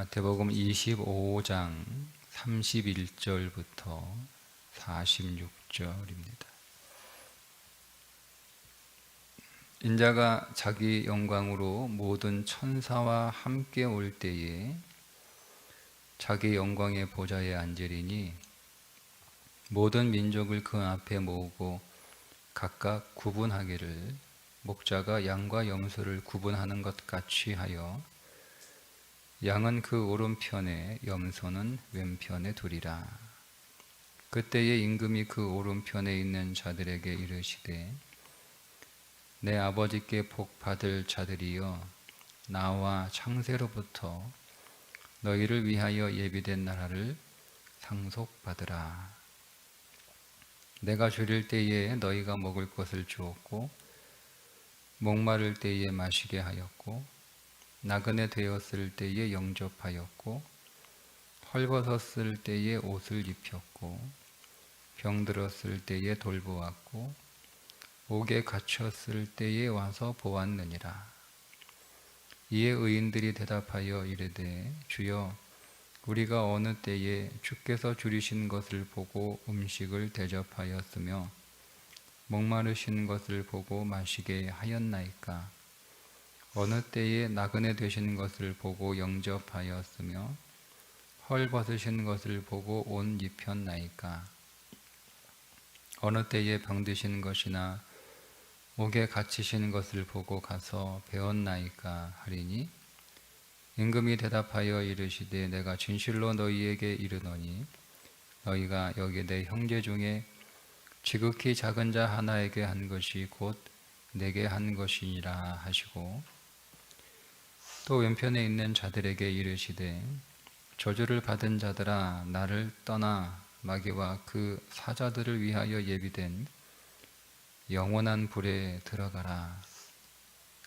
마태복음 25장 31절부터 46절입니다. 인자가 자기 영광으로 모든 천사와 함께 올 때에 자기 영광의 보좌에 앉으리니 모든 민족을 그 앞에 모으고 각각 구분하기를 목자가 양과 염소를 구분하는 것 같이 하여 양은 그 오른편에 염소는 왼편에 두리라. 그때에 임금이 그 오른편에 있는 자들에게 이르시되 내 아버지께 복 받을 자들이여 나와 창세로부터 너희를 위하여 예비된 나라를 상속받으라. 내가 줄일 때에 너희가 먹을 것을 주었고 목마를 때에 마시게 하였고 나그네 되었을 때에 영접하였고 헐벗었을 때에 옷을 입혔고 병들었을 때에 돌보았고 옥에 갇혔을 때에 와서 보았느니라. 이에 의인들이 대답하여 이르되 주여 우리가 어느 때에 주께서 줄이신 것을 보고 음식을 대접하였으며 목마르신 것을 보고 마시게 하였나이까? 어느 때에 나그네 되신 것을 보고 영접하였으며 헐 벗으신 것을 보고 옷 입혔나이까? 어느 때에 병드신 것이나 옥에 갇히신 것을 보고 가서 배웠나이까 하리니 임금이 대답하여 이르시되 내가 진실로 너희에게 이르노니 너희가 여기 내 형제 중에 지극히 작은 자 하나에게 한 것이 곧 내게 한 것이니라 하시고 또 왼편에 있는 자들에게 이르시되 저주를 받은 자들아 나를 떠나 마귀와 그 사자들을 위하여 예비된 영원한 불에 들어가라.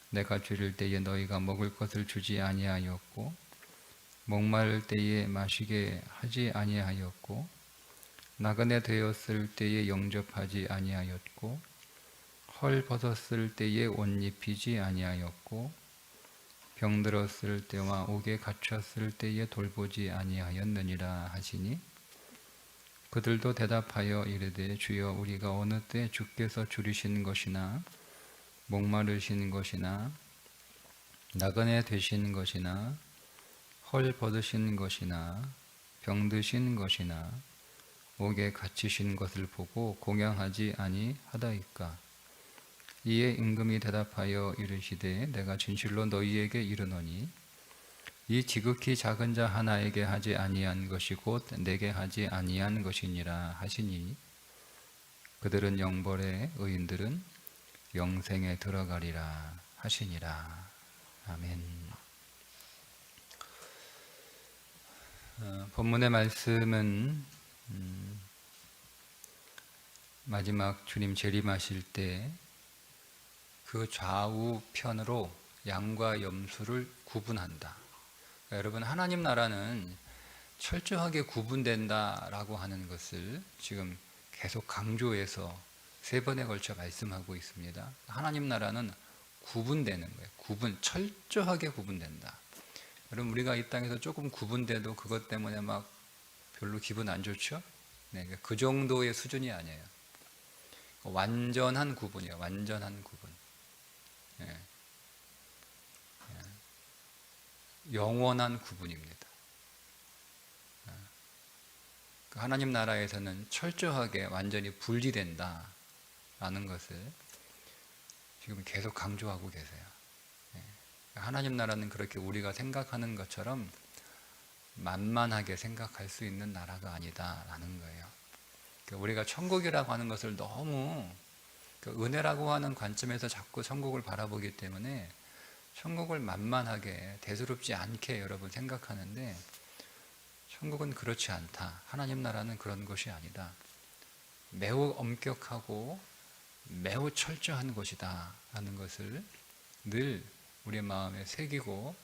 내가 줄일 때에 너희가 먹을 것을 주지 아니하였고 목마를 때에 마시게 하지 아니하였고 나그네 되었을 때에 영접하지 아니하였고 헐 벗었을 때에 옷 입히지 아니하였고 병들었을 때와 옥에 갇혔을 때에 돌보지 아니하였느니라 하시니 그들도 대답하여 이르되 주여 우리가 어느 때 주께서 줄이신 것이나 목마르신 것이나 나그네 되신 것이나 헐 벗으신 것이나 병드신 것이나 옥에 갇히신 것을 보고 공양하지 아니하다이까? 이에 임금이 대답하여 이르시되 내가 진실로 너희에게 이르노니 이 지극히 작은 자 하나에게 하지 아니한 것이 곧 내게 하지 아니한 것이니라 하시니 그들은 영벌에 의인들은 영생에 들어가리라 하시니라. 아멘. 본문의 말씀은 마지막 주님 재림하실 때 그 좌우편으로 양과 염소를 구분한다. 그러니까 여러분 하나님 나라는 철저하게 구분된다라고 하는 것을 지금 계속 강조해서 세 번에 걸쳐 말씀하고 있습니다. 하나님 나라는 구분되는 거예요. 철저하게 구분된다. 여러분 우리가 이 땅에서 조금 구분돼도 그것 때문에 막 별로 기분 안 좋죠? 네, 그 정도의 수준이 아니에요. 완전한 구분이에요. 완전한 구분. 네. 영원한 구분입니다. 하나님 나라에서는 철저하게 완전히 분리된다라는 것을 지금 계속 강조하고 계세요. 하나님 나라는 그렇게 우리가 생각하는 것처럼 만만하게 생각할 수 있는 나라가 아니다라는 거예요. 우리가 천국이라고 하는 것을 너무 은혜라고 하는 관점에서 자꾸 천국을 바라보기 때문에 천국을 만만하게 대수롭지 않게 여러분 생각하는데 천국은 그렇지 않다. 하나님 나라는 그런 것이 아니다. 매우 엄격하고 매우 철저한 것이다 라는 것을 늘 우리의 마음에 새기고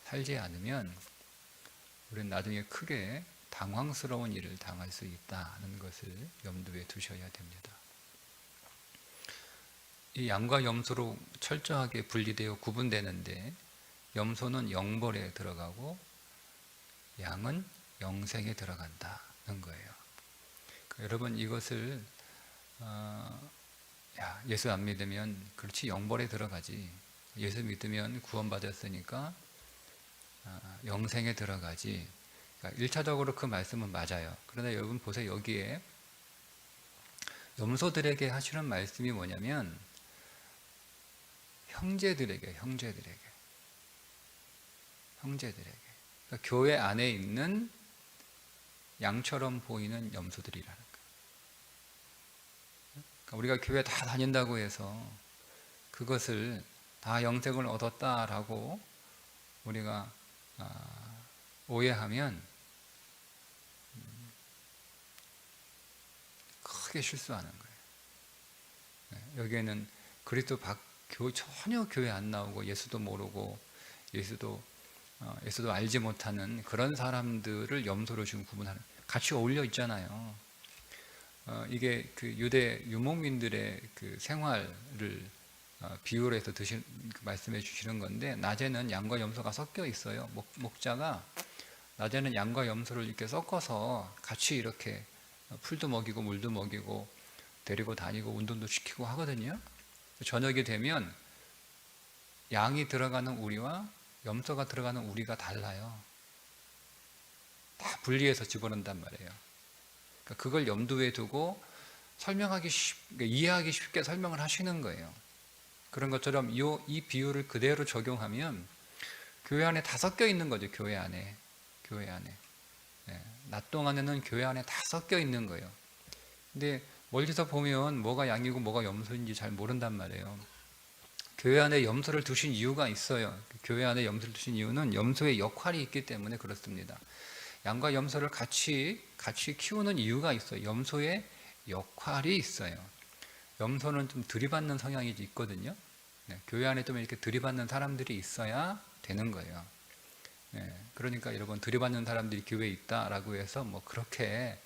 살지 않으면 우리는 나중에 크게 당황스러운 일을 당할 수 있다는 것을 염두에 두셔야 됩니다. 이 양과 염소로 철저하게 분리되어 구분되는데 염소는 영벌에 들어가고 양은 영생에 들어간다는 거예요. 여러분 이것을 예수 안 믿으면 그렇지 영벌에 들어가지, 예수 믿으면 구원받았으니까 영생에 들어가지. 그러니까 1차적으로 그 말씀은 맞아요. 그러나 여러분 보세요. 여기에 염소들에게 하시는 말씀이 뭐냐면 형제들에게. 그러니까 교회 안에 있는 양처럼 보이는 염소들이라는 거예요. 그러니까 우리가 교회 다 다닌다고 해서 그것을 다 영생을 얻었다라고 우리가 오해하면 크게 실수하는 거예요. 여기에는 그리스도 전혀 교회 안 나오고 예수도 모르고 예수도 알지 못하는 그런 사람들을 염소로 지금 구분하는, 같이 어울려 있잖아요. 이게 그 유대 유목민들의 그 생활을 비유로 해서 말씀해 주시는 건데, 낮에는 양과 염소가 섞여 있어요. 목자가 낮에는 양과 염소를 이렇게 섞어서 같이 이렇게 풀도 먹이고 물도 먹이고 데리고 다니고 운동도 시키고 하거든요. 저녁이 되면 양이 들어가는 우리와 염소가 들어가는 우리가 달라요. 다 분리해서 집어넣는단 말이에요. 그러니까 그걸 염두에 두고 이해하기 쉽게 설명을 하시는 거예요. 그런 것처럼 이 비유를 그대로 적용하면 교회 안에 다 섞여 있는 거죠. 교회 안에. 낮 동안에는 교회 안에 다 섞여 있는 거예요. 근데 멀리서 보면 뭐가 양이고 뭐가 염소인지 잘 모른단 말이에요. 교회 안에 염소를 두신 이유가 있어요. 교회 안에 염소를 두신 이유는 염소의 역할이 있기 때문에 그렇습니다. 양과 염소를 같이 키우는 이유가 있어요. 염소의 역할이 있어요. 염소는 좀 들이받는 성향이 있거든요. 교회 안에 좀 이렇게 들이받는 사람들이 있어야 되는 거예요. 그러니까 여러분, 들이받는 사람들이 교회에 있다라고 해서 뭐 그렇게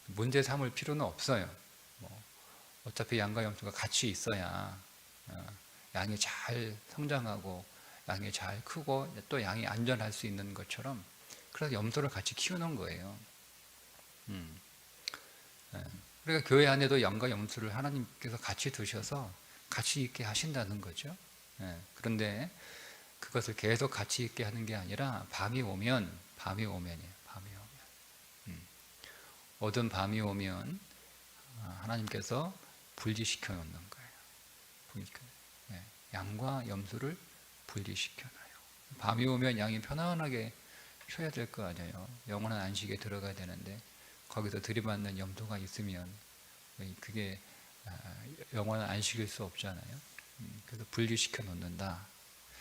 문제 삼을 필요는 없어요. 어차피 양과 염소가 같이 있어야 양이 잘 성장하고 양이 잘 크고 또 양이 안전할 수 있는 것처럼, 그래서 염소를 같이 키우는 거예요. 그러니까 교회 안에도 양과 염소를 하나님께서 같이 두셔서 같이 있게 하신다는 거죠. 그런데 그것을 계속 같이 있게 하는 게 아니라 밤이 오면이에요. 어두운 밤이 오면 하나님께서 분리시켜 놓는 거예요. 양과 염소를 분리시켜 놔요. 밤이 오면 양이 편안하게 쉬어야 될 거 아니에요. 영원한 안식에 들어가야 되는데 거기서 들이받는 염소가 있으면 그게 영원한 안식일 수 없잖아요. 그래서 분리시켜 놓는다.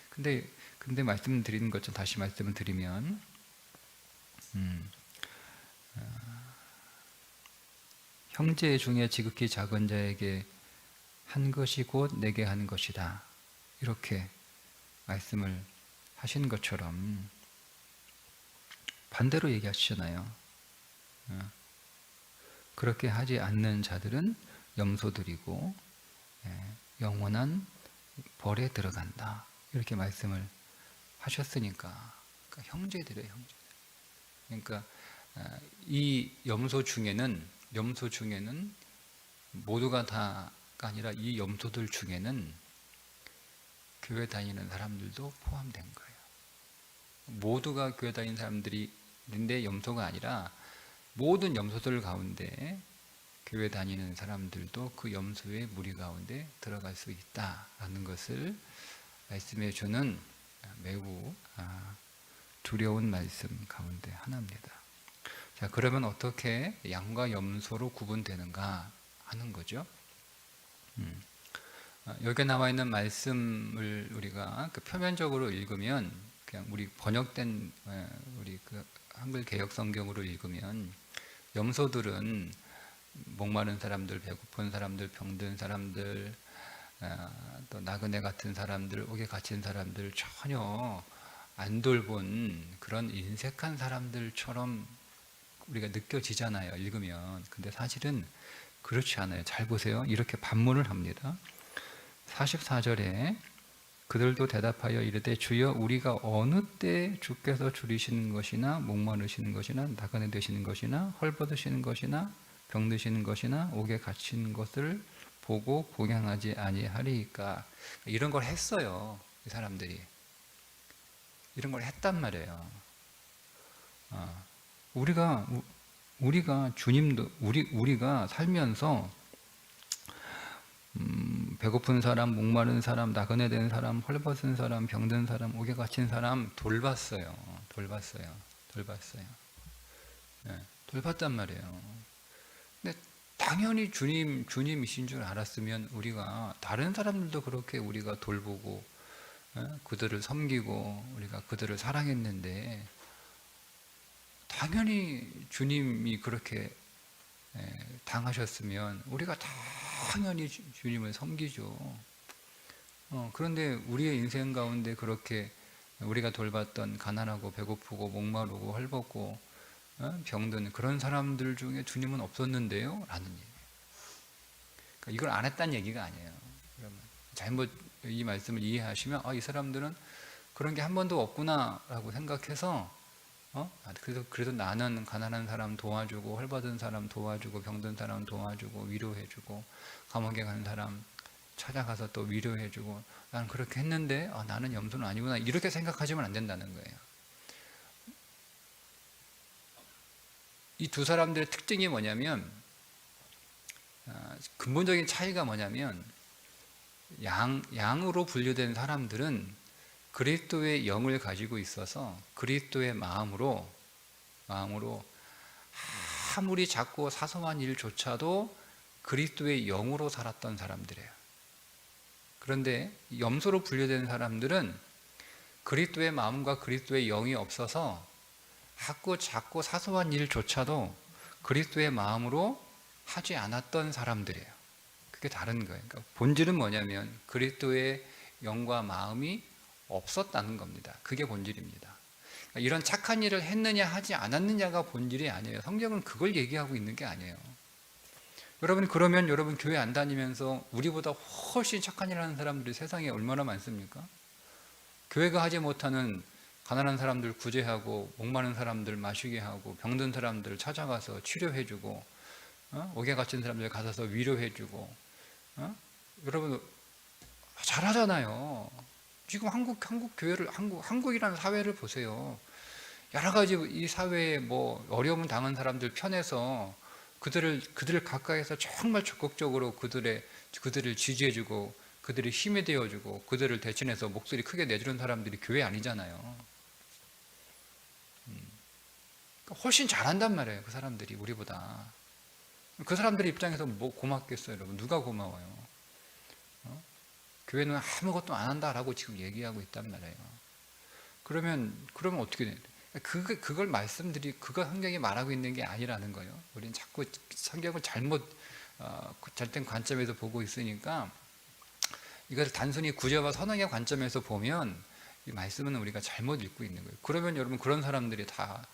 근데 말씀드리는 것처럼 다시 말씀을 드리면 형제 중에 지극히 작은 자에게 한 것이 곧 내게 한 것이다. 이렇게 말씀을 하신 것처럼 반대로 얘기하시잖아요. 그렇게 하지 않는 자들은 염소들이고 영원한 벌에 들어간다. 이렇게 말씀을 하셨으니까, 그러니까 형제들이에요, 형제들. 그러니까 이 염소 중에는 모두가 다가 아니라 이 염소들 중에는 교회 다니는 사람들도 포함된 거예요. 모두가 교회 다니는 사람들인데 염소가 아니라 모든 염소들 가운데 교회 다니는 사람들도 그 염소의 무리 가운데 들어갈 수 있다라는 것을 말씀해 주는 매우 두려운 말씀 가운데 하나입니다. 자, 그러면 어떻게 양과 염소로 구분되는가 하는 거죠. 여기 나와 있는 말씀을 우리가 표면적으로 읽으면, 그냥 우리 번역된 우리 그 한글 개역 성경으로 읽으면, 염소들은 목마른 사람들, 배고픈 사람들, 병든 사람들, 또 나그네 같은 사람들, 옥에 갇힌 사람들 전혀 안 돌본 그런 인색한 사람들처럼 우리가 느껴지잖아요, 읽으면. 근데 사실은 그렇지 않아요. 잘 보세요. 이렇게 반문을 합니다. 44절에 그들도 대답하여 이르되 주여 우리가 어느 때 주께서 줄이시는 것이나 목마르시는 것이나 나그네 되시는 것이나 헐벗으시는 것이나 병드시는 것이나 옥에 갇히는 것을 보고 공양하지 아니하리이까. 이런 걸 했어요. 이 사람들이 이런 걸 했단 말이에요. 우리가 주님도 우리가 살면서 배고픈 사람, 목마른 사람, 나그네 된 사람, 헐벗은 사람, 병든 사람, 옥에 갇힌 사람 돌봤어요. 네, 돌봤단 말이에요. 근데 당연히 주님이신 줄 알았으면 우리가 다른 사람들도 그렇게 우리가 돌보고 그들을 섬기고 우리가 그들을 사랑했는데, 당연히 주님이 그렇게 당하셨으면 우리가 당연히 주님을 섬기죠. 그런데 우리의 인생 가운데 그렇게 우리가 돌봤던 가난하고 배고프고 목마르고 헐벗고 병든 그런 사람들 중에 주님은 없었는데요? 라는 얘기예요. 그러니까 이걸 안 했다는 얘기가 아니에요. 그러면 잘못 이 말씀을 이해하시면 이 사람들은 그런 게 한 번도 없구나 라고 생각해서 그래도 나는 가난한 사람 도와주고 헐벗은 사람 도와주고 병든 사람 도와주고 위로해주고 감옥에 간 사람 찾아가서 또 위로해주고 나는 그렇게 했는데 나는 염소는 아니구나, 이렇게 생각하시면 안 된다는 거예요. 이 두 사람들의 특징이 뭐냐면, 근본적인 차이가 뭐냐면, 양으로 분류된 사람들은 그리스도의 영을 가지고 있어서 그리스도의 마음으로 아무리 작고 사소한 일조차도 그리스도의 영으로 살았던 사람들이에요. 그런데 염소로 분류된 사람들은 그리스도의 마음과 그리스도의 영이 없어서 작고 사소한 일조차도 그리스도의 마음으로 하지 않았던 사람들이에요. 그게 다른 거예요. 그러니까 본질은 뭐냐면 그리스도의 영과 마음이 없었다는 겁니다. 그게 본질입니다. 그러니까 이런 착한 일을 했느냐 하지 않았느냐가 본질이 아니에요. 성경은 그걸 얘기하고 있는 게 아니에요. 여러분, 그러면 여러분 교회 안 다니면서 우리보다 훨씬 착한 일 하는 사람들이 세상에 얼마나 많습니까? 교회가 하지 못하는 가난한 사람들 구제하고 목마른 사람들 마시게 하고 병든 사람들 찾아가서 치료해주고 옥에 갇힌 사람들 가서 위로해주고 여러분 잘하잖아요. 지금 한국 교회를 한국이라는 사회를 보세요. 여러 가지 이 사회에 뭐 어려움 당한 사람들 편에서 그들을 가까이서 정말 적극적으로 그들을 지지해주고 그들의 힘이 되어주고 그들을 대신해서 목소리 크게 내주는 사람들이 교회 아니잖아요. 훨씬 잘한단 말이에요. 그 사람들이 우리보다. 그 사람들 입장에서 뭐 고맙겠어요, 여러분? 누가 고마워요? 교회는 아무것도 안 한다라고 지금 얘기하고 있단 말이에요. 그러면 어떻게 돼요? 그걸 그걸 성경이 말하고 있는 게 아니라는 거예요. 우리는 자꾸 성경을 잘된 관점에서 보고 있으니까 이것을 단순히 구제와 선악의 관점에서 보면 이 말씀은 우리가 잘못 읽고 있는 거예요. 그러면 여러분 그런 사람들이 다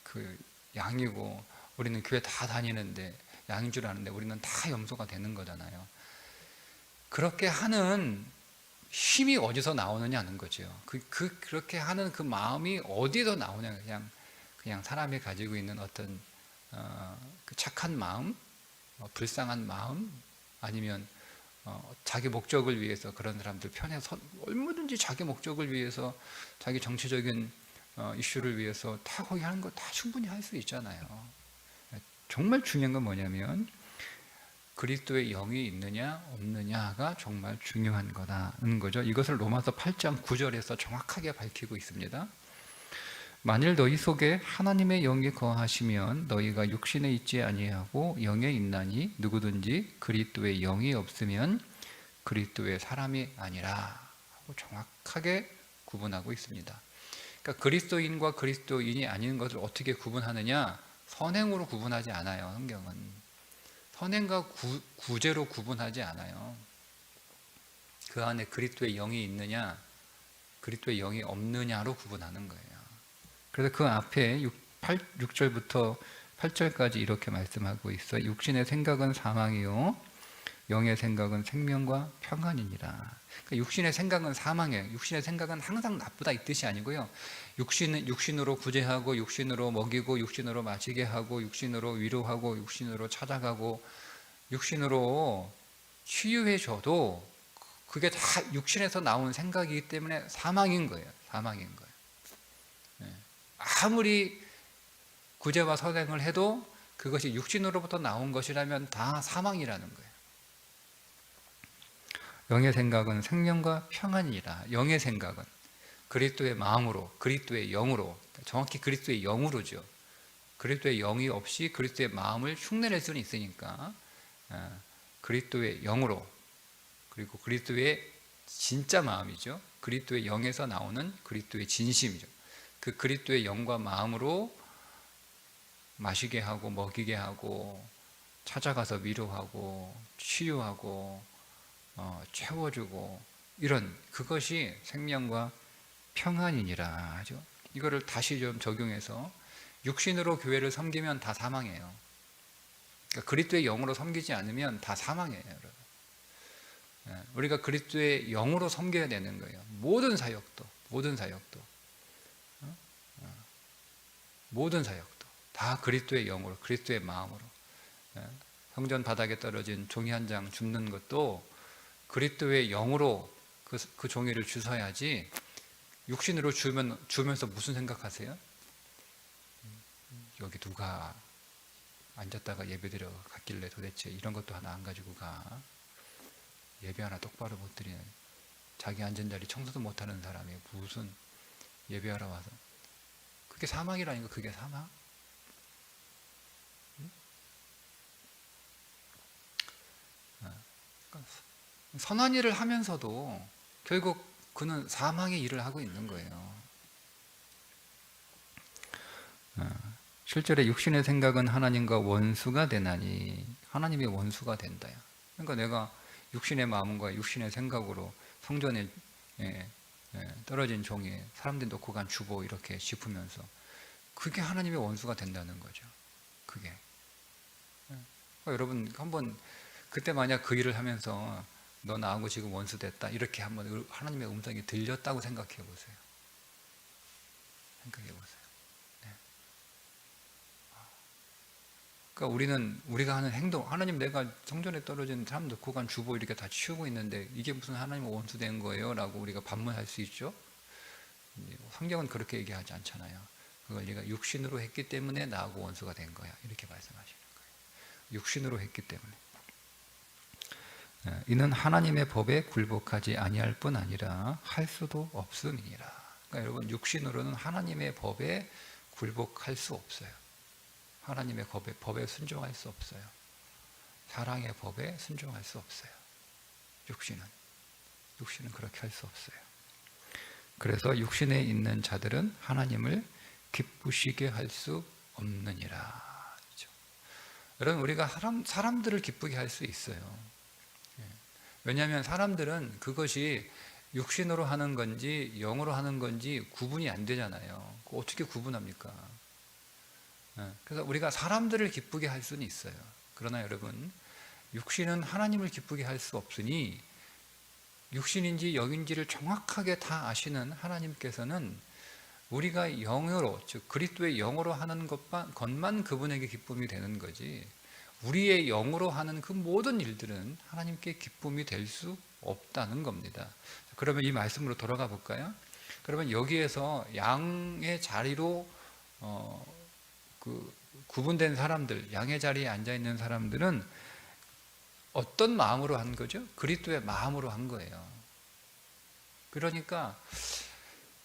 그 양이고 우리는 교회 다 다니는데 양인 줄 아는데 우리는 다 염소가 되는 거잖아요. 그렇게 하는 힘이 어디서 나오느냐는 거죠. 그렇게 하는 그 마음이 어디서 나오냐. 그냥 사람이 가지고 있는 어떤 그 착한 마음, 불쌍한 마음, 아니면 자기 목적을 위해서 그런 사람들 편에 얼마든지 자기 목적을 위해서 자기 정치적인 이슈를 위해서 다 거기 하는 거 다 충분히 할 수 있잖아요. 정말 중요한 건 뭐냐면 그리스도의 영이 있느냐 없느냐가 정말 중요한 거다는 거죠. 이것을 로마서 8장 9절에서 정확하게 밝히고 있습니다. 만일 너희 속에 하나님의 영이 거하시면 너희가 육신에 있지 아니하고 영에 있나니 누구든지 그리스도의 영이 없으면 그리스도의 사람이 아니라 하고 정확하게 구분하고 있습니다. 그러니까 그리스도인과 그리스도인이 아닌 것을 어떻게 구분하느냐? 선행으로 구분하지 않아요. 성경은 선행과 구제로 구분하지 않아요. 그 안에 그리스도의 영이 있느냐 그리스도의 영이 없느냐로 구분하는 거예요. 그래서 그 앞에 6절부터 8절까지 이렇게 말씀하고 있어요. 육신의 생각은 사망이요 영의 생각은 생명과 평안이니라. 그러니까 육신의 생각은 사망이에요. 육신의 생각은 항상 나쁘다 이 뜻이 아니고요. 육신으로 구제하고, 육신으로 먹이고, 육신으로 마시게 하고, 육신으로 위로하고, 육신으로 찾아가고, 육신으로 치유해 줘도 그게 다 육신에서 나온 생각이기 때문에 사망인 거예요. 사망인 거예요. 아무리 구제와 선행을 해도 그것이 육신으로부터 나온 것이라면 다 사망이라는 거예요. 영의 생각은 생명과 평안이라. 영의 생각은 그리스도의 마음으로, 그리스도의 영으로, 정확히 그리스도의 영으로죠. 그리스도의 영이 없이 그리스도의 마음을 흉내낼 수는 있으니까 그리스도의 영으로, 그리고 그리스도의 진짜 마음이죠. 그리스도의 영에서 나오는 그리스도의 진심이죠. 그 그리스도의 영과 마음으로 마시게 하고, 먹이게 하고, 찾아가서 위로하고, 치유하고, 채워주고, 이런 그것이 생명과 평안이니라 하죠. 이거를 다시 좀 적용해서 육신으로 교회를 섬기면 다 사망해요. 그러니까 그리스도의 영으로 섬기지 않으면 다 사망해요, 여러분. 우리가 그리스도의 영으로 섬겨야 되는 거예요. 모든 사역도 다 그리스도의 영으로, 그리스도의 마음으로. 성전 바닥에 떨어진 종이 한 장 줍는 것도 그리스도의 영으로 그 종이를 주워야지, 육신으로 주면서 무슨 생각하세요? 여기 누가 앉았다가 예배드려 갔길래 도대체 이런 것도 하나 안 가지고 가. 예배 하나 똑바로 못 드리는, 자기 앉은 자리 청소도 못하는 사람이 무슨 예배하러 와서. 그게 사망이라니까. 그게 사망. 선한 일을 하면서도 결국 그는 사망의 일을 하고 있는 거예요. 실제로 육신의 생각은 하나님과 원수가 되나니. 하나님의 원수가 된다. 그러니까 내가 육신의 마음과 육신의 생각으로 성전에 떨어진 종이 사람들이 놓고 간 주보 이렇게 짚으면서, 그게 하나님의 원수가 된다는 거죠. 그게. 그러니까 여러분 한번 그때 만약 그 일을 하면서 너 나하고 지금 원수 됐다 이렇게 한번 하나님의 음성이 들렸다고 생각해 보세요. 생각해 보세요. 네. 그러니까 우리가 하는 행동, 하나님 내가 성전에 떨어진 사람 놓고 간 주보 이렇게 다 치우고 있는데 이게 무슨 하나님의 원수 된 거예요? 라고 우리가 반문할 수 있죠. 성경은 그렇게 얘기하지 않잖아요. 그걸 네가 육신으로 했기 때문에 나하고 원수가 된 거야, 이렇게 말씀하시는 거예요. 육신으로 했기 때문에. 이는 하나님의 법에 굴복하지 아니할 뿐 아니라 할 수도 없음이니라. 그러니까 여러분, 육신으로는 하나님의 법에 굴복할 수 없어요. 하나님의 법에 순종할 수 없어요. 사랑의 법에 순종할 수 없어요. 육신은 그렇게 할 수 없어요. 그래서 육신에 있는 자들은 하나님을 기쁘시게 할 수 없느니라. 그렇죠? 여러분, 우리가 사람들을 기쁘게 할 수 있어요. 왜냐하면 사람들은 그것이 육신으로 하는 건지 영으로 하는 건지 구분이 안 되잖아요. 어떻게 구분합니까? 그래서 우리가 사람들을 기쁘게 할 수는 있어요. 그러나 여러분, 육신은 하나님을 기쁘게 할 수 없으니, 육신인지 영인지를 정확하게 다 아시는 하나님께서는 우리가 영으로, 즉 그리스도의 영으로 하는 것만 그분에게 기쁨이 되는 거지, 우리의 영으로 하는 그 모든 일들은 하나님께 기쁨이 될 수 없다는 겁니다. 그러면 이 말씀으로 돌아가 볼까요? 그러면 여기에서 양의 자리로 구분된 사람들, 양의 자리에 앉아 있는 사람들은 어떤 마음으로 한 거죠? 그리스도의 마음으로 한 거예요. 그러니까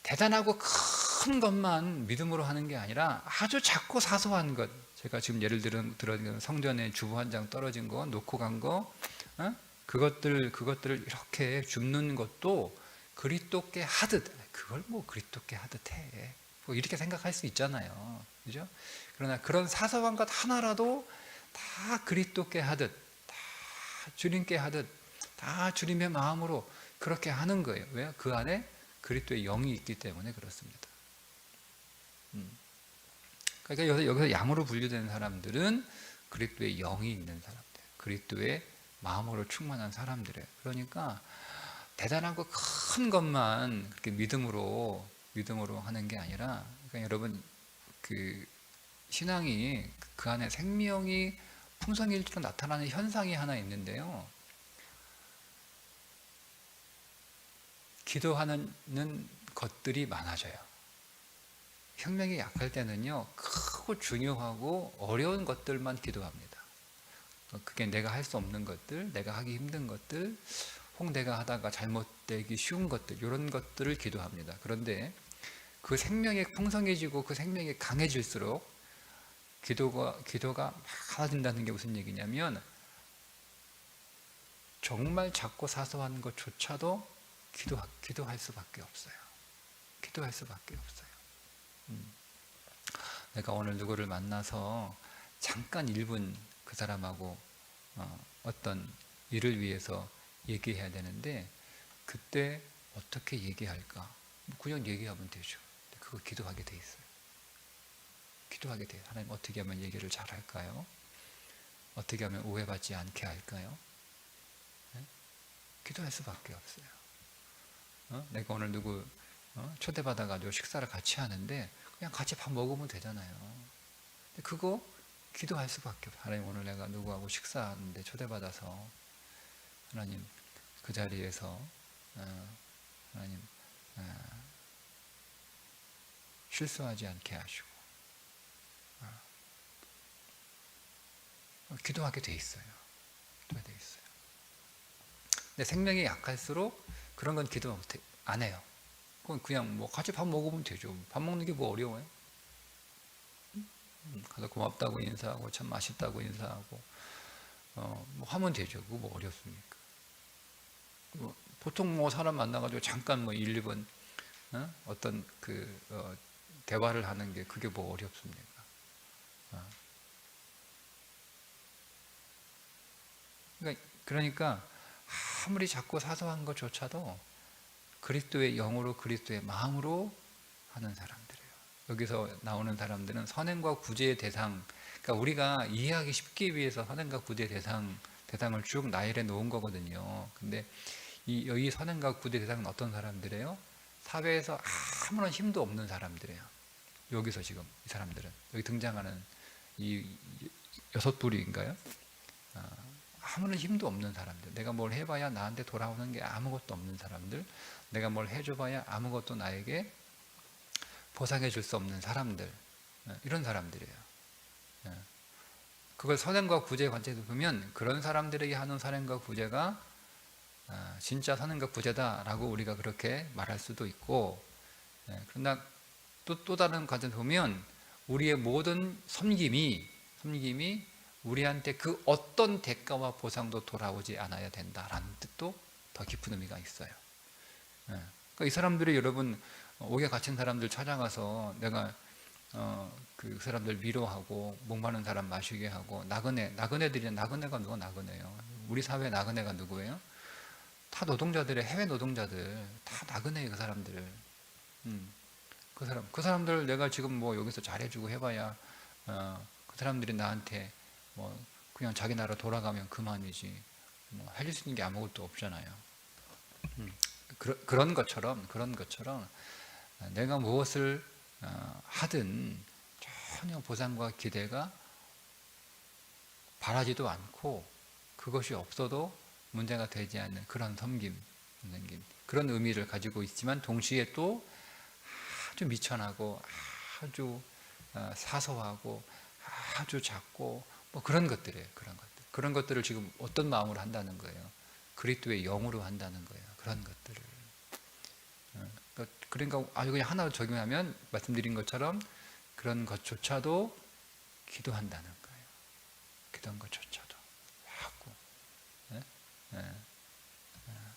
대단하고 큰 것만 믿음으로 하는 게 아니라 아주 작고 사소한 것, 제가 지금 예를 들어 성전에 주보 한 장 떨어진 거, 놓고 간 거, 그것들을 이렇게 줍는 것도 그리스도께 하듯, 그걸 뭐 그리스도께 하듯 해, 뭐 이렇게 생각할 수 있잖아요. 그죠? 그러나 그런 사소한 것 하나라도 다 그리스도께 하듯, 다 주님께 하듯, 다 주님의 마음으로 그렇게 하는 거예요. 왜요? 그 안에 그리스도의 영이 있기 때문에 그렇습니다. 그러니까 여기서 양으로 분류되는 사람들은 그리스도의 영이 있는 사람들, 그리스도의 마음으로 충만한 사람들이에요. 그러니까 대단하고 큰 것만 그렇게 믿음으로 하는 게 아니라, 그러니까 여러분 그 신앙이 그 안에 생명이 풍성일수록 나타나는 현상이 하나 있는데요. 기도하는 것들이 많아져요. 생명이 약할 때는요, 크고 중요하고 어려운 것들만 기도합니다. 그게 내가 할 수 없는 것들, 내가 하기 힘든 것들, 혹 내가 하다가 잘못되기 쉬운 것들, 이런 것들을 기도합니다. 그런데 그 생명이 풍성해지고 그 생명이 강해질수록 기도가 많아진다는 게 무슨 얘기냐면, 정말 작고 사소한 것조차도 기도할 수밖에 없어요. 기도할 수밖에 없어요. 내가 오늘 누구를 만나서 잠깐 1분 그 사람하고 어떤 일을 위해서 얘기해야 되는데, 그때 어떻게 얘기할까? 그냥 얘기하면 되죠. 그거 기도하게 돼 있어요. 기도하게 돼요. 하나님, 어떻게 하면 얘기를 잘 할까요? 어떻게 하면 오해받지 않게 할까요? 네? 기도할 수밖에 없어요. 내가 오늘 누구 초대받아가지고 식사를 같이 하는데 그냥 같이 밥 먹으면 되잖아요. 근데 그거 기도할 수밖에 없어요. 하나님, 오늘 내가 누구하고 식사하는데 초대받아서 하나님 그 자리에서 하나님 실수하지 않게 하시고 기도하게 돼 있어요. 기도하게 돼 있어요. 근데 생명이 약할수록 그런 건 기도 안 해요. 그냥 뭐 같이 밥 먹으면 되죠. 밥 먹는 게 뭐 어려워요? 가서 고맙다고 인사하고 참 맛있다고 인사하고 뭐 하면 되죠. 그거 뭐 어렵습니까? 보통 뭐 사람 만나가지고 잠깐 뭐 1, 2분 어떤 대화를 하는 게 그게 뭐 어렵습니까? 그러니까 아무리 작고 사소한 것조차도 그리스도의 영으로, 그리스도의 마음으로 하는 사람들이에요. 여기서 나오는 사람들은 선행과 구제의 대상, 그러니까 우리가 이해하기 쉽기 위해서 선행과 구제의 대상을 쭉 나열해 놓은 거거든요. 근데 이 선행과 구제의 대상은 어떤 사람들이에요? 사회에서 아무런 힘도 없는 사람들이에요. 여기서 지금 이 사람들은, 여기 등장하는 이 6부류인가요? 아무런 힘도 없는 사람들, 내가 뭘 해봐야 나한테 돌아오는 게 아무것도 없는 사람들, 내가 뭘 해줘봐야 아무것도 나에게 보상해 줄 수 없는 사람들, 이런 사람들이에요. 그걸 선행과 구제의 관점에서 보면 그런 사람들에게 하는 선행과 구제가 진짜 선행과 구제다라고 우리가 그렇게 말할 수도 있고, 그러나 또 다른 관점에서 보면 우리의 모든 섬김이 우리한테 그 어떤 대가와 보상도 돌아오지 않아야 된다라는 뜻도 더 깊은 의미가 있어요. 그러니까 이 사람들이, 여러분, 옥에 갇힌 사람들 찾아가서 내가 그 사람들 위로하고 목마른 사람 마시게 하고, 나그네가 누가 나그네예요? 우리 사회 나그네가 누구예요? 다 노동자들의, 해외 노동자들 다 나그네예요. 그 사람들. 그 사람들 내가 지금 뭐 여기서 잘해주고 해봐야 그 사람들이 나한테 뭐 그냥 자기 나라 돌아가면 그만이지, 뭐 해줄 수 있는 게 아무것도 없잖아요. 그런 것처럼 내가 무엇을 하든 전혀 보상과 기대가 바라지도 않고 그것이 없어도 문제가 되지 않는 그런 섬김, 그런 의미를 가지고 있지만, 동시에 또 아주 미천하고 아주 사소하고 아주 작고 뭐 그런 것들이에요. 그런 것들을 지금 어떤 마음으로 한다는 거예요? 그리스도의 영으로 한다는 거예요. 그런 것들을. 그러니까 아주 그냥 하나로 적용하면 말씀드린 것처럼 그런 것조차도 기도한다는 거예요. 기도한 것조차도 하고,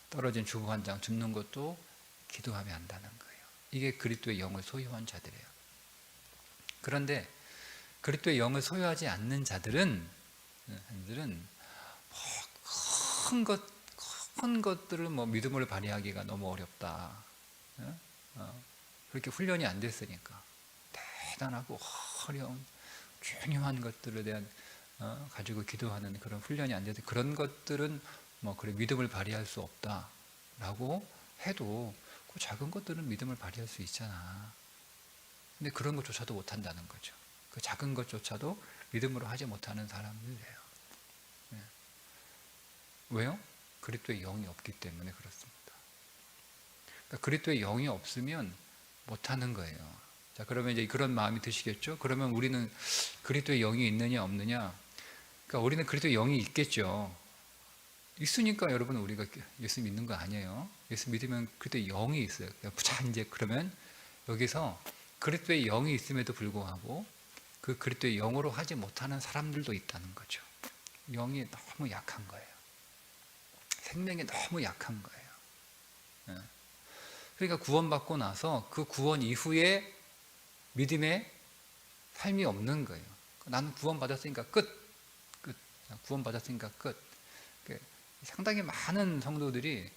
떨어진 주부 한 장 줍는 것도 기도하며 한다는 거예요. 이게 그리스도의 영을 소유한 자들이에요. 그런데 그리스도의 영을 소유하지 않는 자들은 큰 것들을 뭐 믿음을 발휘하기가 너무 어렵다. 그렇게 훈련이 안 됐으니까 대단하고 어려운 중요한 것들에 대한 가지고 기도하는 그런 훈련이 안 돼서 그런 것들은 뭐 그래 믿음을 발휘할 수 없다라고 해도 그 작은 것들은 믿음을 발휘할 수 있잖아. 근데 그런 것조차도 못한다는 거죠. 그 작은 것조차도 믿음으로 하지 못하는 사람들이에요. 네. 왜요? 그리스도의 영이 없기 때문에 그렇습니다. 그러니까 그리스도의 영이 없으면 못하는 거예요. 자, 그러면 이제 그런 마음이 드시겠죠? 그러면 우리는 그리스도의 영이 있느냐 없느냐? 그러니까 우리는 그리스도의 영이 있겠죠. 있으니까 여러분 우리가 예수 믿는 거 아니에요. 예수 믿으면 그리스도의 영이 있어요. 자, 이제 그러면 여기서 그리스도의 영이 있음에도 불구하고 그 그리스도의 영으로 하지 못하는 사람들도 있다는 거죠. 영이 너무 약한 거예요. 생명이 너무 약한 거예요. 그러니까 구원받고 나서 그 구원 이후에 믿음의 삶이 없는 거예요. 나는 구원받았으니까 끝. 구원받았으니까 끝. 상당히 많은 성도들이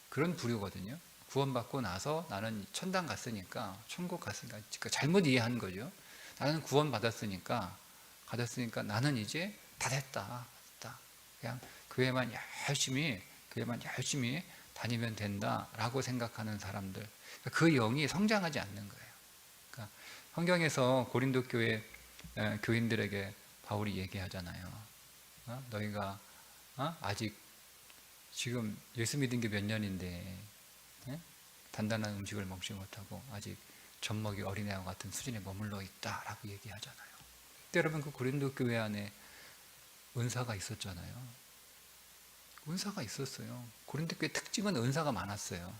그런 부류거든요. 구원받고 나서 나는 천당 갔으니까, 천국 갔으니까, 잘못 이해한 거죠. 나는 구원받았으니까 나는 이제 다 됐다. 그냥 교회만 열심히 다니면 된다라고 생각하는 사람들. 그 영이 성장하지 않는 거예요. 그러니까 성경에서 고린도 교회 교인들에게 바울이 얘기하잖아요. 너희가 아직 지금 예수 믿은 게 몇 년인데 단단한 음식을 먹지 못하고 아직 젖먹이 어린애와 같은 수준에 머물러 있다라고 얘기하잖아요. 근데 여러분 그 고린도 교회 안에 은사가 있었잖아요. 은사가 있었어요. 고린도 교회 특징은 은사가 많았어요.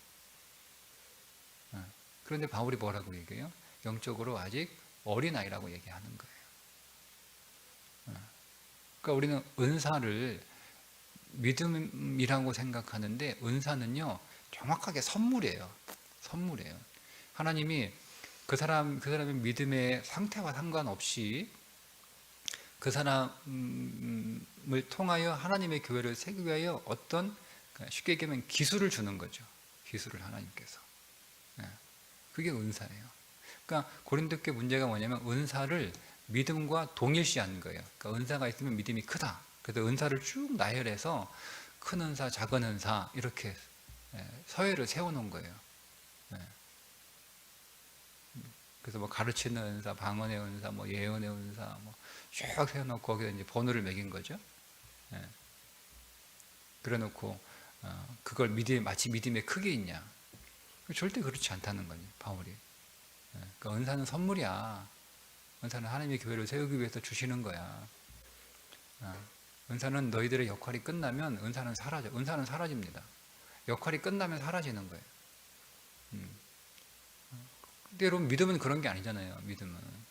그런데 바울이 뭐라고 얘기해요? 영적으로 아직 어린아이라고 얘기하는 거예요. 그러니까 우리는 은사를 믿음이라고 생각하는데 은사는요 정확하게 선물이에요. 하나님이 그 사람의 믿음의 상태와 상관없이 그 사람을 통하여 하나님의 교회를 세우기 위하여 어떤 쉽게 얘기하면 기술을 주는 거죠. 기술을 하나님께서. 그게 은사예요. 그러니까 고린도 교회 문제가 뭐냐면 은사를 믿음과 동일시하는 거예요. 그러니까 은사가 있으면 믿음이 크다. 그래서 은사를 쭉 나열해서 큰 은사, 작은 은사 이렇게 서열을 세워놓은 거예요. 그래서 뭐 가르치는 은사, 방언의 은사, 뭐 예언의 은사, 뭐 쭉 세워놓고 거기에 이제 번호를 매긴 거죠. 그래놓고 그걸 마치 믿음의 크게 있냐? 절대 그렇지 않다는 거니 바울이. 그러니까 은사는 선물이야. 은사는 하나님의 교회를 세우기 위해서 주시는 거야. 은사는 너희들의 역할이 끝나면 은사는 사라집니다. 역할이 끝나면 사라지는 거예요. 근데 여러분 믿음은 그런 게 아니잖아요. 믿음은.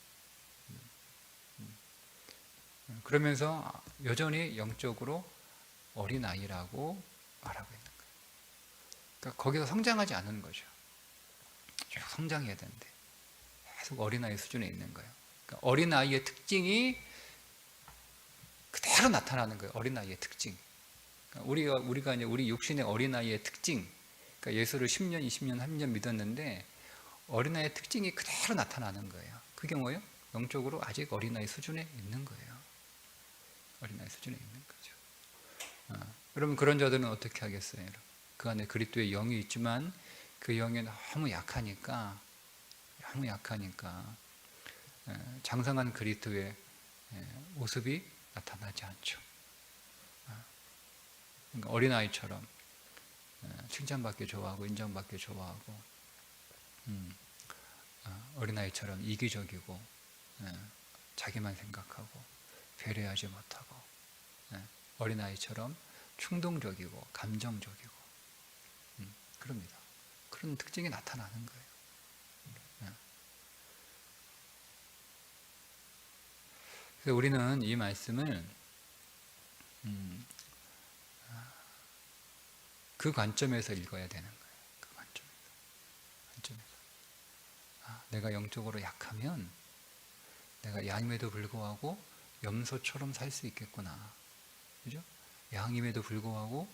그러면서 여전히 영적으로 어린아이라고 말하고 있는 거예요. 그러니까 거기서 성장하지 않는 거죠. 쭉 성장해야 되는데 계속 어린아이 수준에 있는 거예요. 그러니까 어린아이의 특징이 그대로 나타나는 거예요. 어린아이의 특징. 그러니까 우리가 이제 우리 육신의 어린아이의 특징, 그러니까 예수를 10년, 20년, 30년 믿었는데 어린아이의 특징이 그대로 나타나는 거예요. 그게 뭐예요? 영적으로 아직 어린아이 수준에 있는 거예요. 어린아이 수준에 있는 거죠. 여러분 그런 자들은 어떻게 하겠어요? 그 안에 그리스도의 영이 있지만 그 영이 너무 약하니까 장성한 그리스도의 모습이 나타나지 않죠. 그러니까 어린아이처럼 칭찬받기 좋아하고 인정받기 좋아하고 어린아이처럼 이기적이고 자기만 생각하고 배려하지 못하고 어린아이처럼 충동적이고 감정적이고 그럽니다. 그런 특징이 나타나는 거예요. 그래서 우리는 이 말씀을 그 관점에서 읽어야 되는 거예요. 그 관점에서. 내가 영적으로 약하면 내가 양임에도 불구하고 염소처럼 살 수 있겠구나. 그죠? 양임에도 불구하고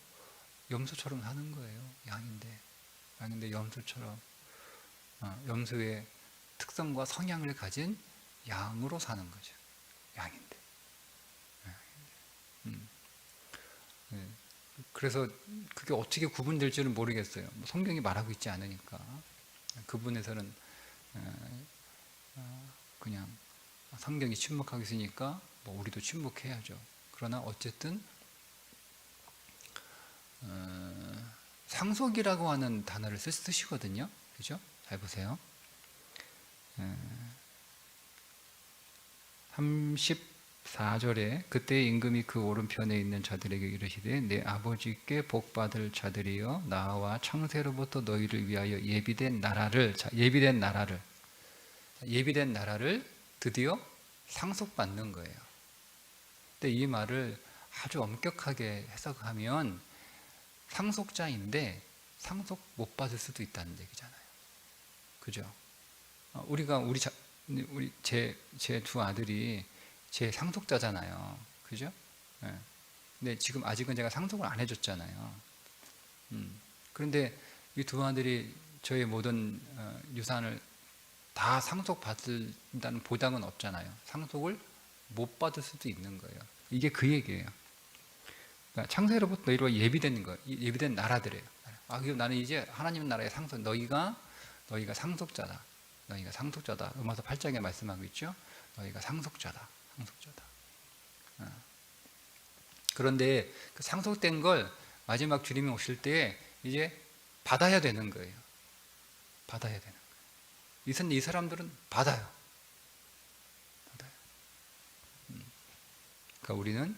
염소처럼 사는 거예요. 양인데 염소처럼 염소의 특성과 성향을 가진 양으로 사는 거죠. 양인데 네. 그래서 그게 어떻게 구분될지는 모르겠어요. 성경이 말하고 있지 않으니까. 그 부분에서는 그냥 성경이 침묵하고 있으니까 뭐 우리도 침묵해야죠. 그러나 어쨌든 상속이라고 하는 단어를 쓰시거든요. 그죠? 잘 보세요. 34절에 그때 임금이 그 오른편에 있는 자들에게 이르시되 내 아버지께 복받을 자들이여 나와 창세로부터 너희를 위하여 예비된 나라를 예비된 나라를 드디어 상속받는 거예요. 근데 이 말을 아주 엄격하게 해석하면 상속자인데 상속 못 받을 수도 있다는 얘기잖아요. 그죠? 우리가 제 두 아들이 제 상속자잖아요. 그죠? 네. 근데 지금 아직은 제가 상속을 안 해줬잖아요. 그런데 이 두 아들이 저의 모든 유산을 다 상속받는다는 보장은 없잖아요. 상속을 못 받을 수도 있는 거예요. 이게 그 얘기예요. 그러니까 창세로부터 너희로 예비된 거, 예비된 나라들이에요. 그럼 나는 이제 하나님 나라의 너희가 상속자다. 너희가 상속자다. 로마서 8장에 말씀하고 있죠. 너희가 상속자다. 그런데 그 상속된 걸 마지막 주님이 오실 때 이제 받아야 되는 거예요. 이 사람들은 받아요. 그러니까 우리는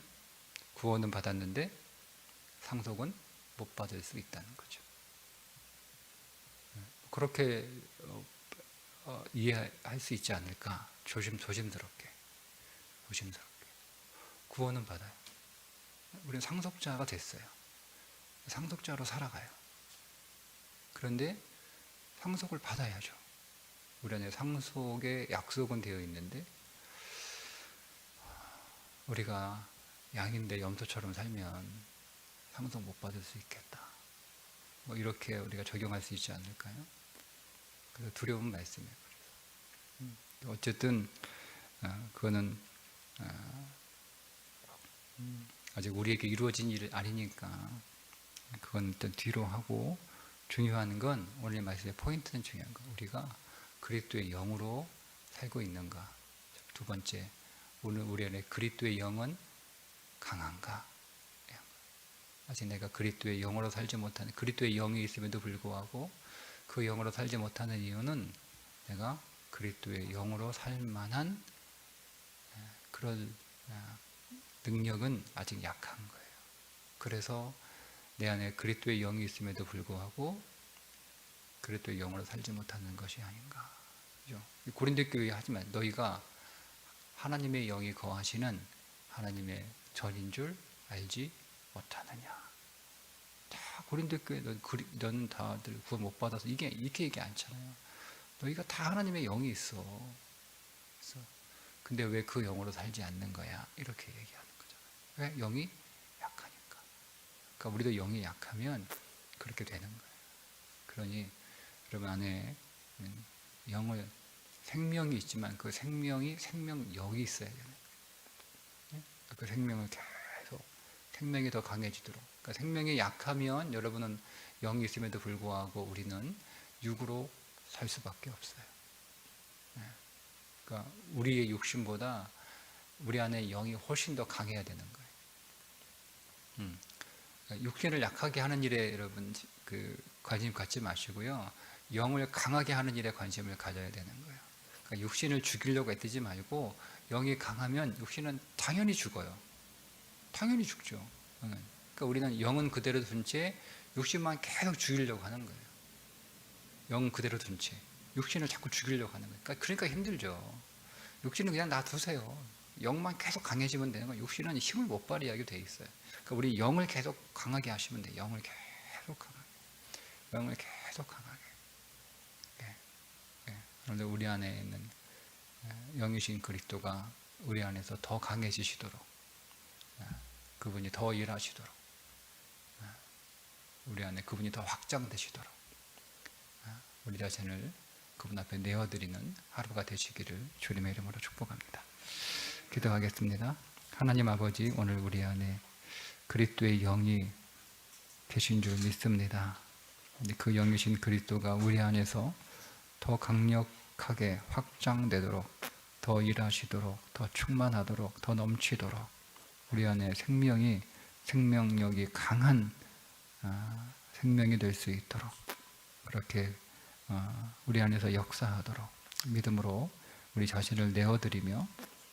구원은 받았는데 상속은 못 받을 수 있다는 거죠. 그렇게 이해할 수 있지 않을까? 조심스럽게. 구원은 받아요. 우리는 상속자가 됐어요. 상속자로 살아가요. 그런데 상속을 받아야죠. 우리 안에 상속의 약속은 되어 있는데 우리가 양인데 염소처럼 살면 상속 못 받을 수 있겠다. 뭐 이렇게 우리가 적용할 수 있지 않을까요? 그래서 두려운 말씀이에요. 어쨌든 그거는 아직 우리에게 이루어진 일 아니니까 그건 일단 뒤로 하고, 중요한 건 오늘 말씀의 포인트는 중요한 거. 우리가 그리스도의 영으로 살고 있는가. 두 번째, 오늘 우리 안에 그리스도의 영은 강한가. 아직 내가 그리스도의 영으로 살지 못하는, 그리스도의 영이 있음에도 불구하고 그 영으로 살지 못하는 이유는 내가 그리스도의 영으로 살 만한 그런 능력은 아직 약한 거예요. 그래서 내 안에 그리스도의 영이 있음에도 불구하고 그리스도의 영으로 살지 못하는 것이 아닌가. 그죠? 고린도 교회 하지만 너희가 하나님의 영이 거하시는 하나님의 전인 줄 알지 못하느냐. 다 고린도 교회 너는 다들 구원 못 받아서 이렇게 얘기 않잖아요. 너희가 다 하나님의 영이 있어. 근데 왜 그 영으로 살지 않는 거야? 이렇게 얘기하는 거잖아요. 왜? 영이 약하니까. 그러니까 우리도 영이 약하면 그렇게 되는 거예요. 그러니 여러분 안에 생명이 있지만 그 생명력이 있어야 되는 거예요. 그 생명을 계속, 생명이 더 강해지도록. 그러니까 생명이 약하면 여러분은 영이 있음에도 불구하고 우리는 육으로 살 수밖에 없어요. 그러니까 우리의 육신보다 우리 안에 영이 훨씬 더 강해야 되는 거예요. 그러니까 육신을 약하게 하는 일에 여러분 관심 갖지 마시고요. 영을 강하게 하는 일에 관심을 가져야 되는 거예요. 그러니까 육신을 죽이려고 애쓰지 말고 영이 강하면 육신은 당연히 죽어요. 당연히 죽죠. 그러니까 우리는 영은 그대로 둔 채 육신만 계속 죽이려고 하는 거예요. 영은 그대로 둔 채 육신을 자꾸 죽이려고 하는 거예요. 그러니까 힘들죠. 육신은 그냥 놔두세요. 영만 계속 강해지면 되는 거예요. 육신은 힘을 못 발휘하게 돼 있어요. 그러니까 우리 영을 계속 강하게 하시면 돼요. 영을 계속 강하게. 그런데 우리 안에 있는 영이신 그리스도가 우리 안에서 더 강해지시도록, 그분이 더 일하시도록, 우리 안에 그분이 더 확장되시도록 우리 자신을 그분 앞에 내어드리는 하루가 되시기를 주님의 이름으로 축복합니다. 기도하겠습니다. 하나님 아버지, 오늘 우리 안에 그리스도의 영이 계신 줄 믿습니다. 그 영이신 그리스도가 우리 안에서 더 강력하게 확장되도록, 더 일하시도록, 더 충만하도록, 더 넘치도록 우리 안에 생명력이 강한 생명이 될 수 있도록 그렇게 우리 안에서 역사하도록 믿음으로 우리 자신을 내어드리며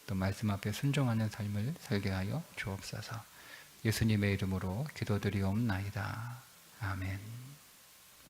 또 말씀 앞에 순종하는 삶을 살게 하여 주옵소서. 예수님의 이름으로 기도드리옵나이다. 아멘.